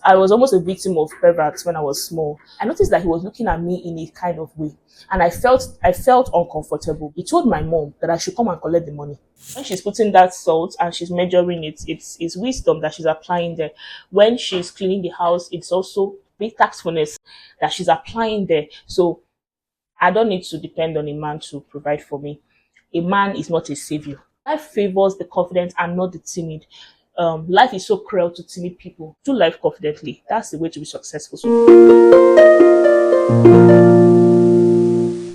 I was almost a victim of perverts when I was small. I noticed that he was looking at me in a kind of way, and I felt uncomfortable. He told my mom that I should come and collect the money. When she's putting that salt and she's measuring it, it's wisdom that she's applying there. When she's cleaning the house, it's also big tactfulness that she's applying there. So I don't need to depend on a man to provide for me. A man is not a savior. Life favors the confident and not the timid. Life is so cruel to timid people. Do life confidently. That's the way to be successful.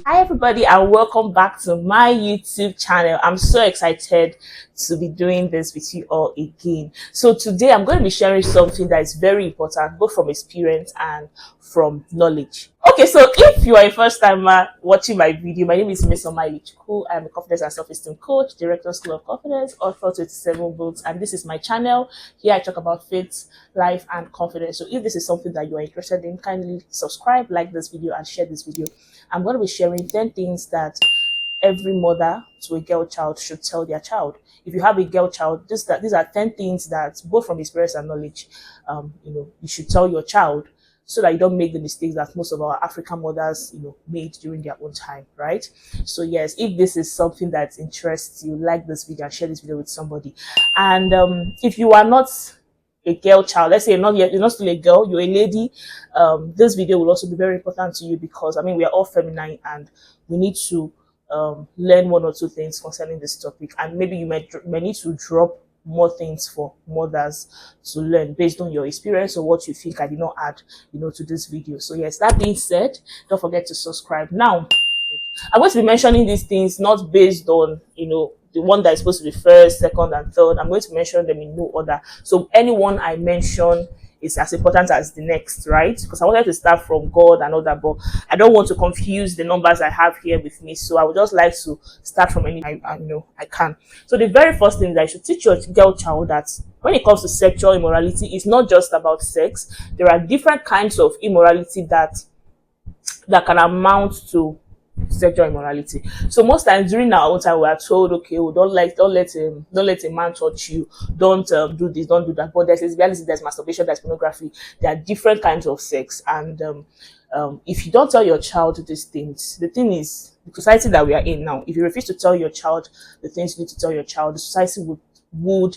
Hi everybody, and welcome back to my YouTube channel. I'm so excited to be doing this with you all again. So today I'm going to be sharing something that is very important, both from experience and from knowledge. Okay, so if you are a first timer watching my video, my name is Miss Omai Ichuku. I'm a confidence and self-esteem coach, director of School of Confidence, author 27 books, and this is my channel. Here I talk about faith, life, and confidence. So if this is something that you are interested in, kindly subscribe, like this video, and share this video. I'm going to be sharing 10 things that every mother to a girl child should tell their child. If you have a girl child, these are 10 things that, both from experience and knowledge, you should tell your child, so that you don't make the mistakes that most of our African mothers, made during their own time, right? So yes, if this is something that interests you, like this video and share this video with somebody. And if you are not a girl child, let's say you're not still a girl, you're a lady, this video will also be very important to you, because we are all feminine and we need to learn one or two things concerning this topic, and maybe you may need to drop more things for mothers to learn based on your experience or what you think I did not add to this video. So yes, that being said, don't forget to subscribe. Now I'm going to be mentioning these things not based on the one that is supposed to be first, second, and third. I'm going to mention them in no order. So anyone I mention is as important as the next, right? Because I wanted to start from God and all that, but I don't want to confuse the numbers I have here with me. So I would just like to start from any I can. So the very first thing that I should teach your girl child, that when it comes to sexual immorality, it's not just about sex. There are different kinds of immorality that can amount to sexual immorality. So most times during our own time, we are told, okay, don't let a man touch you, don't do this, don't do that. But there's lesbianism, there's masturbation, there's pornography. There are different kinds of sex, and if you don't tell your child these things, the thing is, the society that we are in now, if you refuse to tell your child the things you need to tell your child, the society would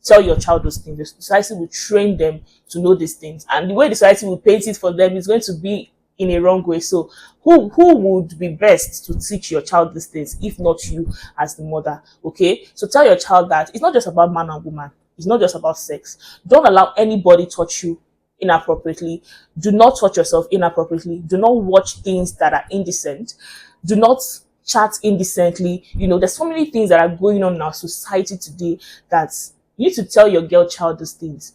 tell your child those things. The society will train them to know these things, and the way the society will paint it for them is going to be in a wrong way. So who would be best to teach your child these things if not you as the mother? Okay, so tell your child that it's not just about man and woman, it's not just about sex. Don't allow anybody touch you inappropriately. Do not touch yourself inappropriately. Do not watch things that are indecent. Do not chat indecently. There's so many things that are going on in our society today that you need to tell your girl child these things.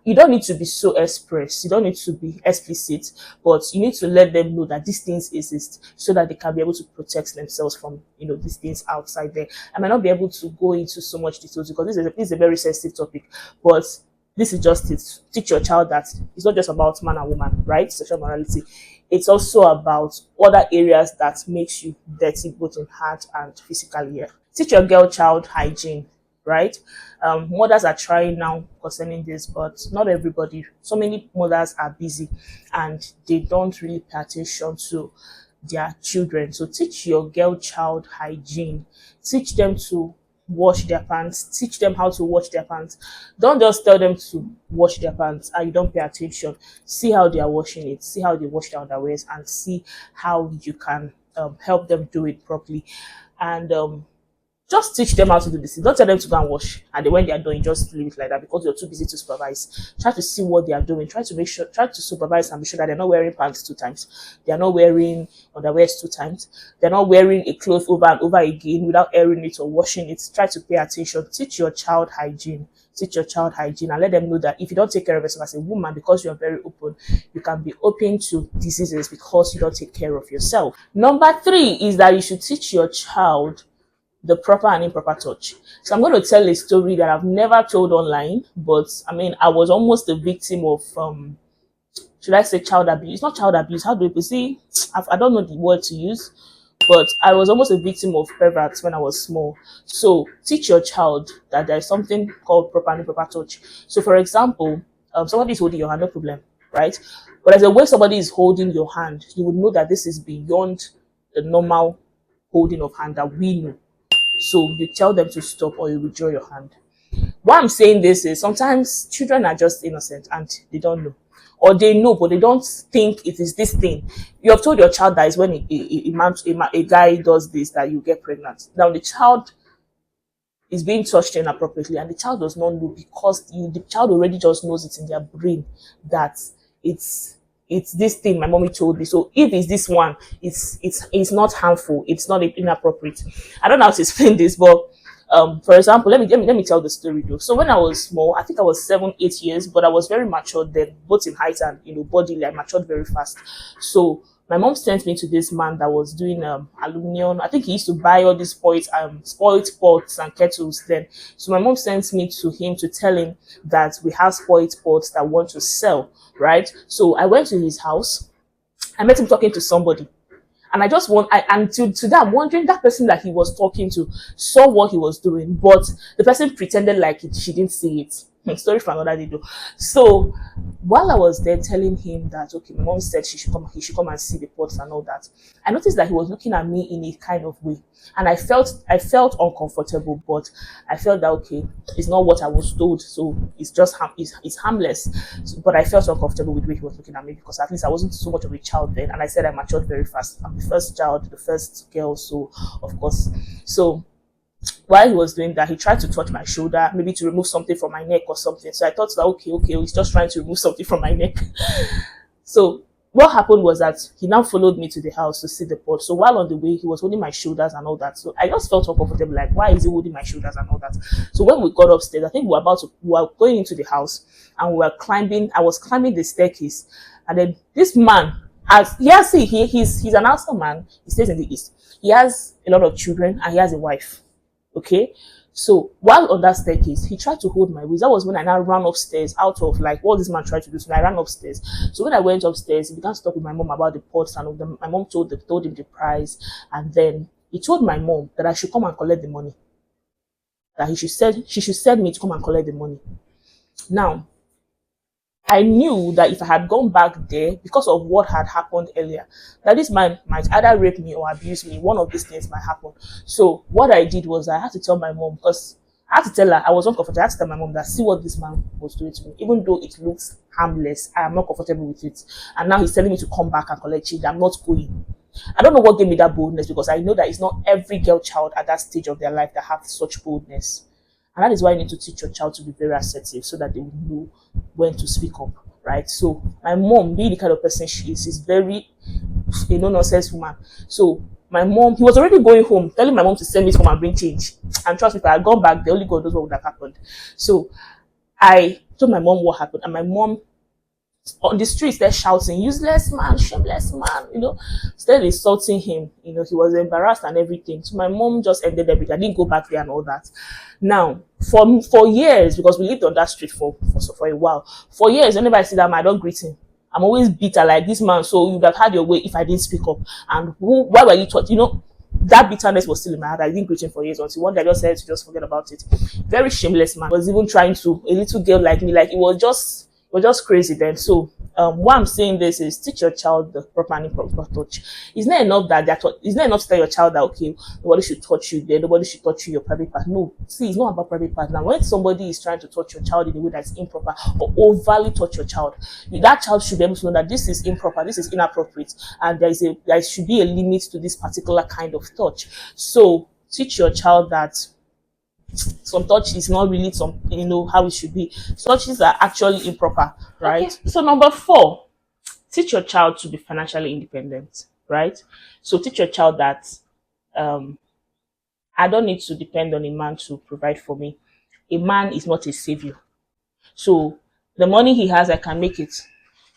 You don't need to be so express. You don't need to be explicit, but you need to let them know that these things exist, so that they can be able to protect themselves from, these things outside there. I might not be able to go into so much details, because this is a very sensitive topic, but this is just it. Teach your child that it's not just about man and woman, right? Sexual morality. It's also about other areas that makes you dirty, both in heart and physically. Yeah. Teach your girl child hygiene, right? Mothers are trying now concerning this, but not everybody. So many mothers are busy and they don't really pay attention to their children. So teach your girl child hygiene. Teach them to wash their pants. Teach them how to wash their pants. Don't just tell them to wash their pants and you don't pay attention. See how they are washing it. See how they wash their underwears, and see how you can help them do it properly. And just teach them how to do this. Don't tell them to go and wash, and then when they are done, just leave it like that, because you're too busy to supervise. Try to see what they are doing. Try to supervise and be sure that they're not wearing pants 2 times. They're not wearing underwears 2 times. They're not wearing a cloth over and over again without airing it or washing it. Try to pay attention. Teach your child hygiene. Teach your child hygiene, and let them know that if you don't take care of yourself as a woman, because you're very open, you can be open to diseases because you don't take care of yourself. Number 3 is that you should teach your child the proper and improper touch. So I'm going to tell a story that I've never told online, but I was almost a victim of, should I say child abuse? It's not child abuse. How do people see? I don't know the word to use, but I was almost a victim of perverts when I was small. So teach your child that there is something called proper and improper touch. So for example, somebody is holding your hand, no problem, right? But as a way somebody is holding your hand, you would know that this is beyond the normal holding of hand that we know. So you tell them to stop or you withdraw your hand. Why I'm saying this is sometimes children are just innocent and they don't know. Or they know, but they don't think it is this thing. You have told your child that is when a guy does this that you get pregnant. Now the child is being touched inappropriately and the child does not know because the child already just knows it in their brain that it's it's this thing my mommy told me. So if it's this one, it's not harmful, it's not inappropriate. I don't know how to explain this, but for example, let me tell the story though. So when I was small, I think I was 7, 8 years, but I was very mature then, both in height and bodily. I matured very fast. So my mom sent me to this man that was doing aluminium. I think he used to buy all these spoiled pots and kettles then. So my mom sent me to him to tell him that we have spoiled pots that want to sell, right? So I went to his house. I met him talking to somebody. And I just want, and to that, I'm wondering that person that he was talking to saw what he was doing, but the person pretended like she didn't see it. Story for another day though. So while I was there telling him that okay, my mom said he should come and see the pots and all that, I noticed that he was looking at me in a kind of way, and I felt uncomfortable, but I felt that okay, it's not what I was told, so it's just it's harmless. So, but I felt uncomfortable with the way he was looking at me because at least I wasn't so much of a child then, and I said I matured very fast. I'm the first child, the first girl, so of course, so while he was doing that, he tried to touch my shoulder, maybe to remove something from my neck or something. So I thought that okay, he's just trying to remove something from my neck. So what happened was that he now followed me to the house to see the pot. So while on the way, he was holding my shoulders and all that. So I just felt uncomfortable, like why is he holding my shoulders and all that? So when we got upstairs, I think we were going into the house and we were climbing. I was climbing the staircase, and then this man, he's an Hausa man. He stays in the east. He has a lot of children and he has a wife. Okay, so while on that staircase, he tried to hold my waist. That was when I now ran upstairs out of like what this man tried to do. So I ran upstairs. So when I went upstairs, he began to talk with my mom about the pots and all them. My mom told him the price, and then he told my mom that I should come and collect the money. That she should send me to come and collect the money. Now I knew that if I had gone back there because of what had happened earlier, that this man might either rape me or abuse me. One of these things might happen. So what I did was I had to tell my mom, because I had to tell her I was uncomfortable. I had to tell my mom that see what this man was doing to me. Even though it looks harmless, I am not comfortable with it. And now he's telling me to come back and collect change. I'm not going. I don't know what gave me that boldness, because I know that it's not every girl child at that stage of their life that have such boldness. And that is why you need to teach your child to be very assertive so that they will know when to speak up, right? So my mom, being the kind of person she is very a no-nonsense woman. So my mom, he was already going home, telling my mom to send me to come and bring change. And trust me, if I had gone back, the only God knows what would have happened. So I told my mom what happened, and my mom on the streets they're shouting, useless man, shameless man, started insulting him. He was embarrassed and everything. So my mom just ended everything. I didn't go back there and all that. Now, for years, because we lived on that street for a while, for years, whenever I see that man, I don't greet him. I'm always bitter like this man, so you would have had your way if I didn't speak up. And why were you taught? That bitterness was still in my heart. I didn't greet him for years until one day I just said to just forget about it. Very shameless man. Was even trying to, a little girl like me, like it was just crazy then. So why I'm saying this is teach your child the proper and improper touch. It's not enough it's not enough to tell your child that okay, nobody should touch you there, nobody should touch you your private part. No, see, it's not about private part. Now when somebody is trying to touch your child in a way that's improper or overly touch your child, that child should be able to know that this is improper, this is inappropriate, and there should be a limit to this particular kind of touch. So teach your child that some touch is not really how it should be. Touches are actually improper, right? Okay. So number 4, teach your child to be financially independent, right? So teach your child that I don't need to depend on a man to provide for me. A man is not a savior. So the money he has, I can make it.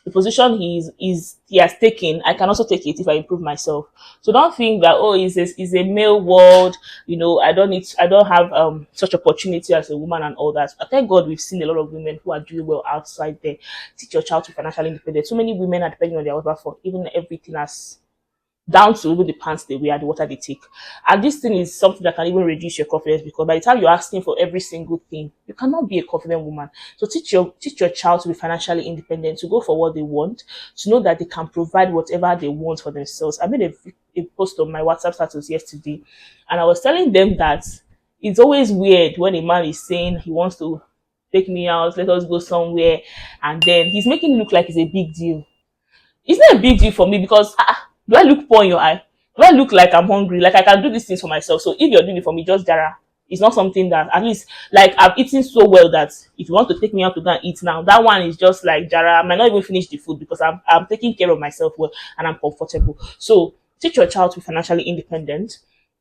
The position he has taken, I can also take it if I improve myself. So don't think that it's a male world, I don't have such opportunity as a woman and all that. But thank God we've seen a lot of women who are doing well outside there. Teach your child to be financially independent. So many women are depending on their husband for even everything as down to even the pants they wear, the water they take. And this thing is something that can even reduce your confidence, because by the time you're asking for every single thing, you cannot be a confident woman. So teach your child to be financially independent, to go for what they want, to know that they can provide whatever they want for themselves. I made a post on my WhatsApp status yesterday, and I was telling them that it's always weird when a man is saying he wants to take me out, let us go somewhere, and then he's making it look like it's a big deal. It's not a big deal for me, because do I look poor in your eye? Do I look like I'm hungry? Like I can do these things for myself. So if you're doing it for me, just Jara. It's not something that, at least, like, I've eaten so well that if you want to take me out to go and eat now, that one is just like Jara. I might not even finish the food because I'm taking care of myself well and I'm comfortable. So teach your child to be financially independent.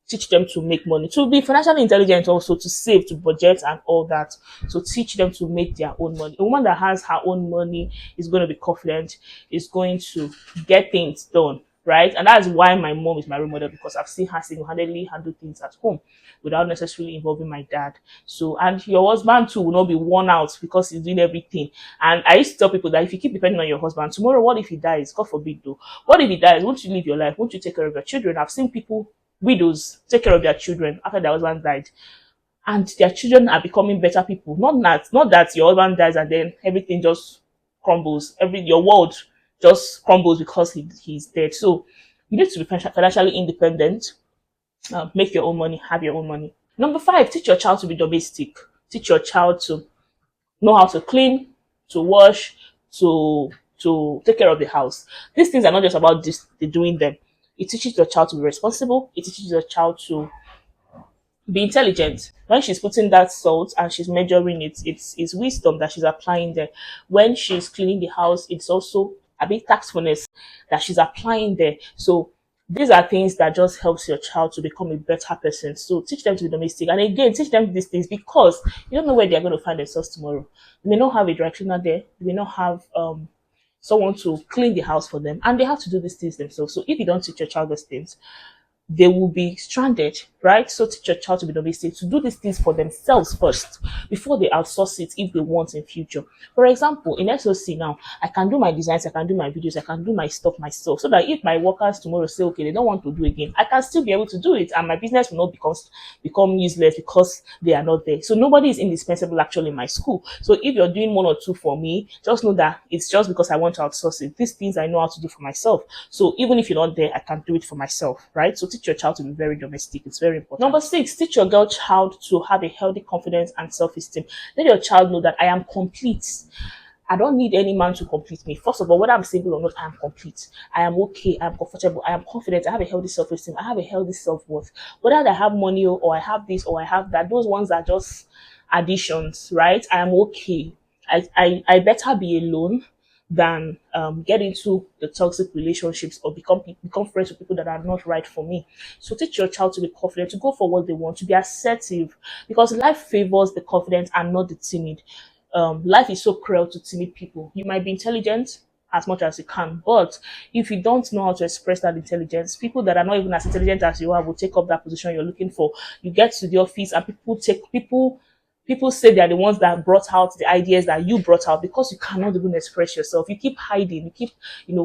Teach them to make money, to be financially intelligent, also to save, to budget, and all that. So teach them to make their own money. A woman that has her own money is going to be confident, is going to get things done, right? And that's why my mom is my role model, because I've seen her single-handedly handle things at home without necessarily involving my dad. So, and your husband too will not be worn out because he's doing everything. And I used to tell people that if you keep depending on your husband, tomorrow, what if he dies? God forbid though. What if he dies? Won't you live your life? Won't you take care of your children? I've seen people, widows, take care of their children after their husband died, and their children are becoming better people. Not that your husband dies and then everything just crumbles. Your world just crumbles because he's dead. So you need to be financially independent. Make your own money, have your own money. Number 5, teach your child to be domestic. Teach your child to know how to clean, to wash, to take care of the house. These things are not just about this, the doing them. It teaches your child to be responsible. It teaches your child to be intelligent. When she's putting that salt and she's measuring it, it's wisdom that she's applying there. When she's cleaning the house, it's also a bit tactfulness that she's applying there. So these are things that just helps your child to become a better person. So teach them to be domestic. And again, teach them these things because you don't know where they're going to find themselves tomorrow. They may not have a dry cleaner there. They may not have someone to clean the house for them. And they have to do these things themselves. So if you don't teach your child these things, they will be stranded, right? So teach your child to be domestic, to do these things for themselves first before they outsource it if they want in future. For example, in SOC now, I can do my designs, I can do my videos, I can do my stuff myself, so that if my workers tomorrow say, okay, they don't want to do again, I can still be able to do it, and my business will not become useless because they are not there. So nobody is indispensable actually in my school. So if you're doing 1 or 2 for me, just know that it's just because I want to outsource it. These things I know how to do for myself. So even if you're not there, I can do it for myself, right? So teach your child to be very domestic. It's very important. Number 6, teach your girl child to have a healthy confidence and self-esteem. Let your child know that I am complete. I don't need any man to complete me. First of all, whether I'm single or not, I am complete. I am okay. I am comfortable. I am confident. I have a healthy self-esteem. I have a healthy self-worth. Whether I have money or I have this or I have that, those ones are just additions, right? I am okay. I better be alone than get into the toxic relationships or become friends with people that are not right for me. So teach your child to be confident, to go for what they want, to be assertive, because life favors the confident and not the timid. Life is so cruel to timid people. You might be intelligent as much as you can, but if you don't know how to express that intelligence, people that are not even as intelligent as you are will take up that position you're looking for. You get to the office and people say they're the ones that brought out the ideas that you brought out, because you cannot even express yourself. You keep hiding. You keep,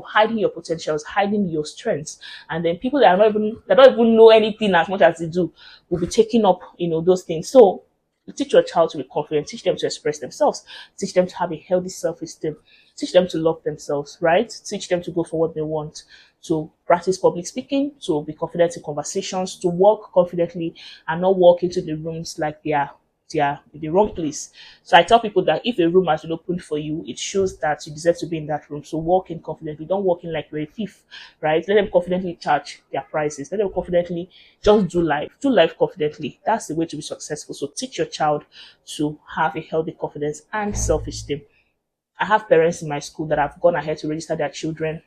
hiding your potentials, hiding your strengths. And then people that don't even know anything as much as they do will be taking up, those things. So you teach your child to be confident, teach them to express themselves, teach them to have a healthy self-esteem, teach them to love themselves, right? Teach them to go for what they want, to practice public speaking, to be confident in conversations, to walk confidently and not walk into the rooms like they are in the wrong place. So I tell people that if a room has been opened for you, it shows that you deserve to be in that room. So walk in confidently. Don't walk in like you're a thief, right? Let them confidently charge their prices. Let them confidently just do life. Do life confidently. That's the way to be successful. So teach your child to have a healthy confidence and self-esteem. I have parents in my school that have gone ahead to register their children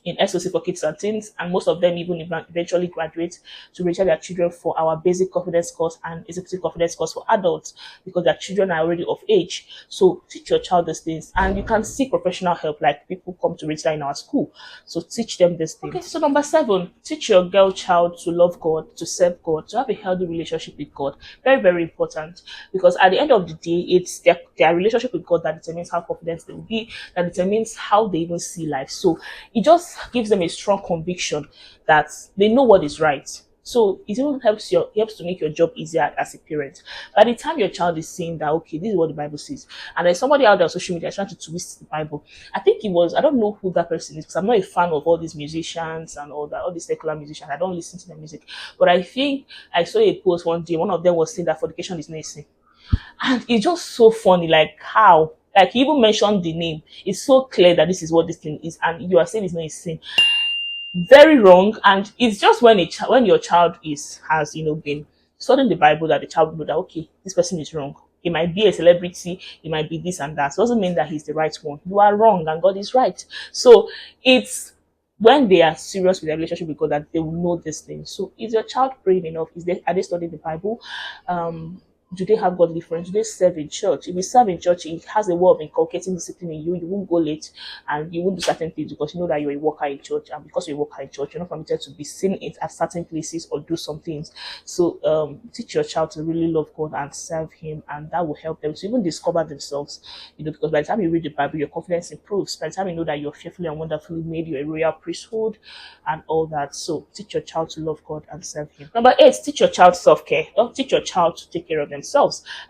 in SOC for kids and teens, and most of them even eventually graduate to register their children for our basic confidence course and executive confidence course for adults, because their children are already of age. So teach your child these things, and you can seek professional help, like people come to register in our school. So teach them these things. Okay, so number 7, teach your girl child to love God, to serve God, to have a healthy relationship with God. Very, very important, because at the end of the day, it's their relationship with God that determines how confident they will be, that determines how they even see life. So it just just gives them a strong conviction that they know what is right. So it even helps to make your job easier as a parent. By the time your child is saying that, okay, this is what the Bible says, and there's somebody out there on social media trying to twist the Bible. I think it was, I don't know who that person is, because I'm not a fan of all these musicians and all that, all these secular musicians. I don't listen to their music. But I think I saw a post one day, one of them was saying that fornication is not a sin. And it's just so funny, like how, like he even mentioned the name. It's so clear that this is what this thing is, and you are saying it's not a sin. Very wrong. And it's just when when your child has been studying the Bible, that the child will know that, okay, this person is wrong. He might be a celebrity, he might be this and that. It doesn't mean that he's the right one. You are wrong and God is right. So it's when they are serious with their relationship with God that they will know this thing. So is your child praying enough? Are they studying the Bible? Do they have godly friends? Do they serve in church? If you serve in church, it has a way of inculcating discipline in you. You won't go late and you won't do certain things because you know that you're a worker in church. And because you're a worker in church, you're not permitted to be seen at certain places or do some things. So teach your child to really love God and serve Him, and that will help them to even discover themselves. Because by the time you read the Bible, your confidence improves. By the time you know that you're fearfully and wonderfully made, you're a royal priesthood and all that. So teach your child to love God and serve Him. Number 8, teach your child self-care. Don't teach your child to take care of themselves.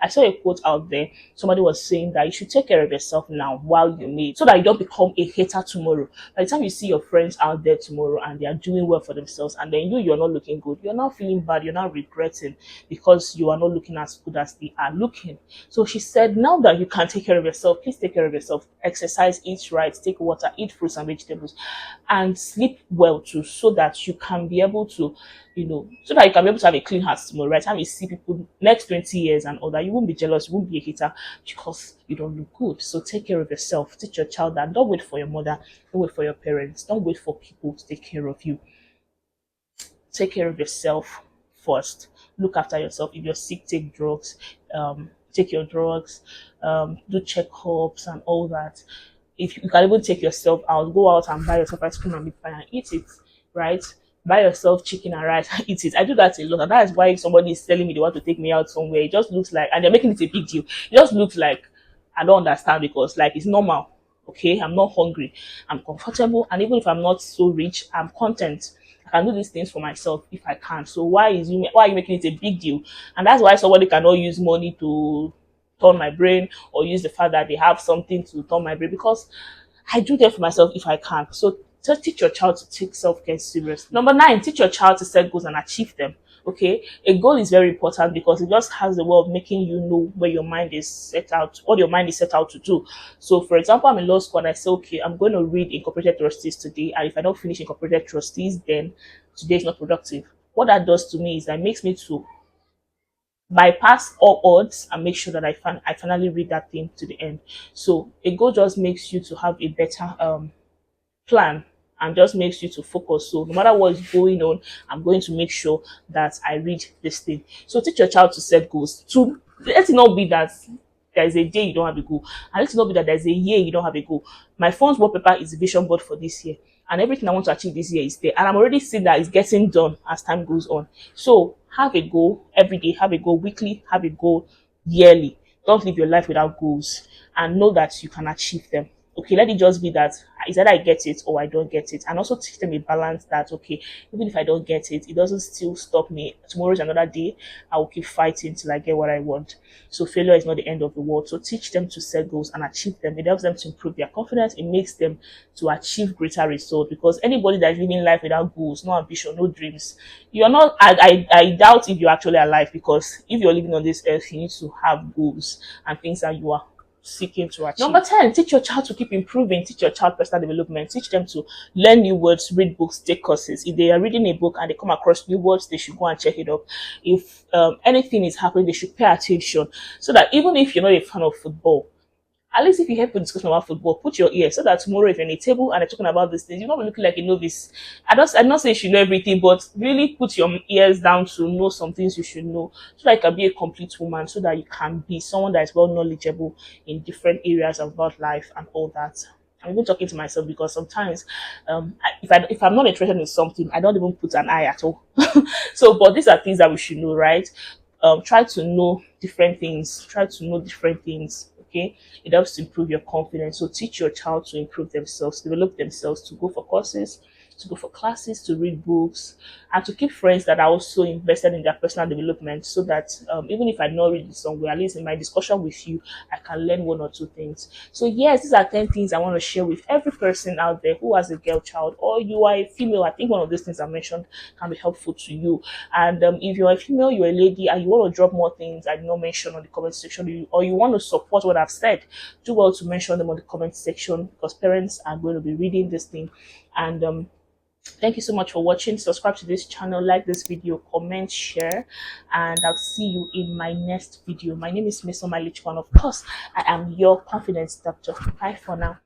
I saw a quote out there. Somebody was saying that you should take care of yourself now while you may, so that you don't become a hater tomorrow. By the time you see your friends out there tomorrow and they are doing well for themselves, and then you're not looking good, you're not feeling bad, you're not regretting because you are not looking as good as they are looking. So she said, now that you can take care of yourself, please take care of yourself. Exercise, eat right, take water, eat fruits and vegetables, and sleep well too, so that you can be able to, so that you can be able to have a clean heart tomorrow. Right? Time you see people next 20 years and all that, you won't be jealous, you won't be a hater because you don't look good. So take care of yourself. Teach your child that. Don't wait for your mother, don't wait for your parents, don't wait for people to take care of you. Take care of yourself first. Look after yourself. If you're sick, take drugs. Take your drugs. Do checkups and all that. If you can even take yourself out, go out and buy yourself ice cream and meat pie and eat it, right? Buy yourself chicken and rice and eat it. I do that a lot, and that is why somebody is telling me they want to take me out somewhere. It just looks like, and they're making it a big deal. It just looks like I don't understand, because like it's normal. Okay, I'm not hungry, I'm comfortable, and even if I'm not so rich, I'm content. I can do these things for myself if I can. So why are you making it a big deal? And that's why somebody cannot use money to turn my brain, or use the fact that they have something to turn my brain, because I do that for myself if I can. So just teach your child to take self-care seriously. Number 9, teach your child to set goals and achieve them. Okay, a goal is very important because it just has the way of making you know where your mind is set out, what your mind is set out to do. So, for example, I'm in law school and I say, okay, I'm going to read Incorporated Trustees today, and if I don't finish Incorporated Trustees, then today is not productive. What that does to me is that it makes me to bypass all odds and make sure that I finally read that thing to the end. So a goal just makes you to have a better plan, and just makes you to focus. So no matter what is going on, I'm going to make sure that I read this thing. So teach your child to set goals. To let it not be that there is a day you don't have a goal, and let it not be that there's a year you don't have a goal. My phone's wallpaper is the vision board for this year, and everything I want to achieve this year is there, and I'm already seeing that it's getting done as time goes on. So have a goal every day, have a goal weekly, have a goal yearly. Don't live your life without goals, and know that you can achieve them. Okay, let it just be that it's either I get it or I don't get it. And also teach them a balance that, okay, even if I don't get it, it doesn't still stop me. Tomorrow is another day. I will keep fighting till I get what I want. So failure is not the end of the world. So teach them to set goals and achieve them. It helps them to improve their confidence. It makes them to achieve greater results, because anybody that is living life without goals, no ambition, no dreams, you're not, I doubt if you're actually alive, because if you're living on this earth, you need to have goals and things that you are seeking to achieve. Number 10, teach your child to keep improving. Teach your child personal development. Teach them to learn new words, read books, take courses. If they are reading a book and they come across new words, they should go and check it up. If anything is happening, they should pay attention, so that even if you're not a fan of football, at least if you have a discussion about football, put your ear, so that tomorrow if you're in a table and they're talking about these things, you're not looking like a novice. I'm not saying you should know everything, but really put your ears down to know some things you should know, so that you can be a complete woman, so that you can be someone that is well knowledgeable in different areas about life and all that. I'm even talking to myself, because sometimes if I'm not interested in something, I don't even put an eye at all. So, but these are things that we should know, right? Try to know different things. Try to know different things. Okay, it helps to improve your confidence. So teach your child to improve themselves, develop themselves, to go for courses, to go for classes, to read books, and to keep friends that are also invested in their personal development, so that even if I not read it somewhere, at least in my discussion with you, I can learn one or two things. So yes, these are 10 things I want to share with every person out there who has a girl child, or you are a female. I think one of these things I mentioned can be helpful to you. And if you're a female, you're a lady, and you want to drop more things I did not mention on the comment section, or you want to support what I've said, do well to mention them on the comment section, because parents are going to be reading this thing. And thank you so much for watching. Subscribe to this channel, like this video, comment, share, and I'll see you in my next video. My name is Miss Omalichko, and of course I am your confidence doctor. Bye for now.